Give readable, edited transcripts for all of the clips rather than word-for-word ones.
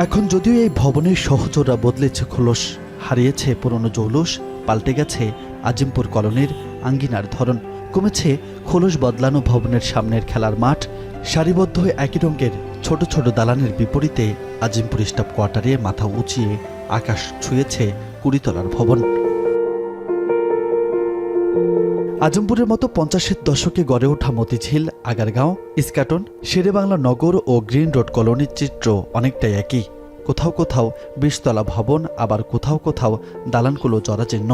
এখন যদিও এই ভবনের সহচররা বদলেছে খোলস, হারিয়েছে পুরনো জৌলুস, পাল্টে গেছে আজিমপুর কলোনির আঙ্গিনার ধরন, কমেছে খোলস বদলানো ভবনের সামনের খেলার মাঠ, সারিবদ্ধ একই রঙের ছোট ছোট দালানের বিপরীতে আজিমপুর স্টাফ কোয়ার্টারে মাথা উঁচিয়ে আকাশ ছুঁয়েছে 20 তলার ভবন। আজমপুরের মতো 50-এর দশকে গড়ে ওঠা মতিঝিল, আগারগাঁও, ইস্কাটন, শেরেবাংলা নগর ও গ্রিন রোড কলোনির চিত্র অনেকটাই একই। কোথাও কোথাও 20 তলা ভবন, আবার কোথাও কোথাও দালানগুলো জরাজীর্ণ,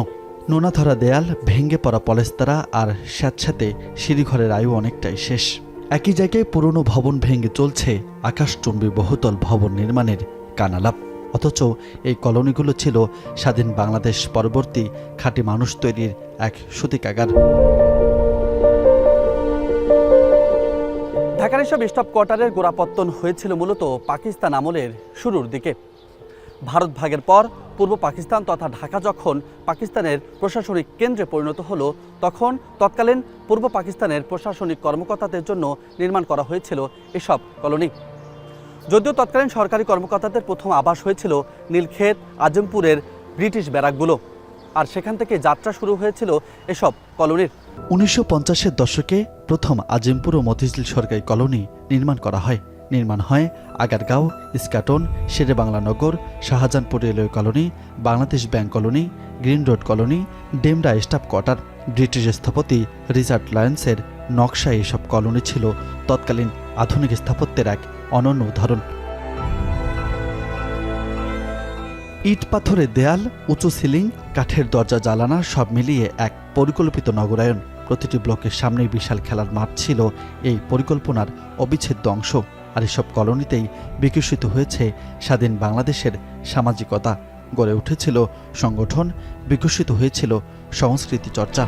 নোনাধরা দেয়াল, ভেঙে পড়া পলেস্তারা আর স্যাঁতস্যাঁতে সিঁড়িঘরের আয়ু অনেকটাই শেষ। একই জায়গায় পুরনো ভবন ভেঙে চলছে আকাশচুম্বী বহুতল ভবন নির্মাণের কানালাপ। অথচ এই কলোনিগুলো ছিল স্বাধীন বাংলাদেশ পরবর্তী খাঁটি মানুষ তৈরির এক সূতিকাগার। ঢাকার এসব স্টাফ কোয়ার্টারের গোড়াপত্তন হয়েছিল মূলত পাকিস্তান আমলের শুরুর দিকে। ভারত ভাগের পর পূর্ব পাকিস্তান তথা ঢাকা যখন পাকিস্তানের প্রশাসনিক কেন্দ্রে পরিণত হলো, তখন তৎকালীন পূর্ব পাকিস্তানের প্রশাসনিক কর্মকর্তাদের জন্য নির্মাণ করা হয়েছিল এসব কলোনি। যদিও তৎকালীন সরকারি কর্মকর্তাদের প্রথম আবাস হয়েছিল নীলক্ষেত, আজমপুরের ব্রিটিশ ব্যারাকগুলো, আর সেখান থেকে যাত্রা শুরু হয়েছিল এসব কলোনির। 1950-এর দশকে প্রথম আজিমপুর ও মতিঝিল সরকারি কলোনি নির্মাণ করা হয়। নির্মাণ হয় Agargaon, Eskaton, Sher-e-Bangla Nagar, Shahjahanpur railway colony, Bangladesh bank colony, green road colony, Demra staff quarter. British স্থপতি রিচার্ড লয়েন্সের নকশায় এসব কলোনি ছিল তৎকালীন আধুনিক স্থাপত্যের এক অনন্য উদাহরণ। ইট পাথরের দেয়াল, উঁচু সিলিং, কাঠের দরজা, জানালা সব মিলিয়ে এক পরিকল্পিত নগরায়ন। প্রতিটি ব্লকের সামনেই বিশাল খেলার মাঠ ছিল এই পরিকল্পনার অবিচ্ছেদ্য অংশ। আর এসব কলোনিতেই বিকশিত হয়েছে স্বাধীন বাংলাদেশের সামাজিকতা, গড়ে উঠেছিল সংগঠন, বিকশিত হয়েছিল সংস্কৃতি চর্চা।